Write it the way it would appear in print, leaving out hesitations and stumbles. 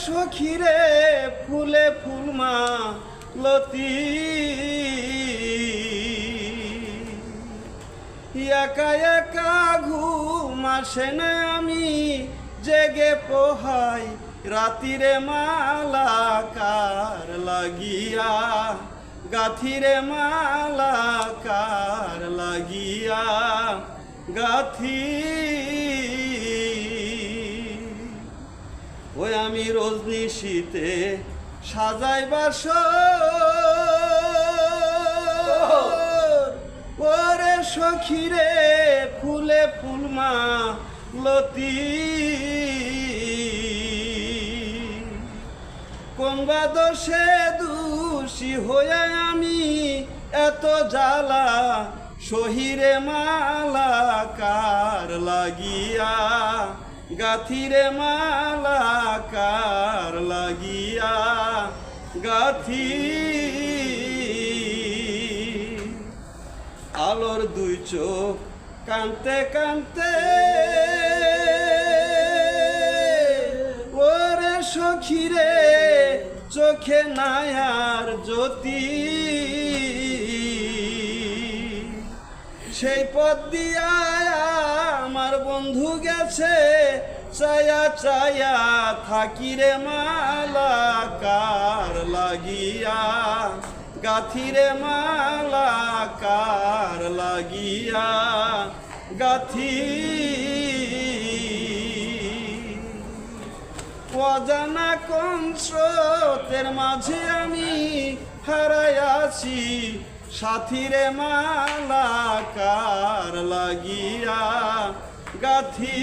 সখিরে ফুলে ফুলমা লতি একা একা ঘুম আসে না আমি জেগে পোহাই রাতিরে মালা কার লাগিয়া গাথিরে মালা কার লাগিয়া গাথি ওই আমি রজনী শীতে সাজাই বাসর ওরে সখিরে ফুলে ফুলমা লতি কোন বা দোষে দোষী হয়ে আমি এত জ্বালা সহিরে মালা কার লাগিয়া গাথিরে মালা কার লাগিয়া গাথি আলোর দুই চোখ কানতে কানতে ওরে সখিরে চোখে নায়ার জ্যোতি সেই পথ দিয়া আমার বন্ধু গেছে চায়া চায়া থাকিরে মালা কার লাগিয়া গাথিরে মালা কার লাগিয়া গাথি অজানা কোন স্রোতের মাঝে আমি হারাইয়াছি সাথীরে মালা কার লাগিয়া গাথি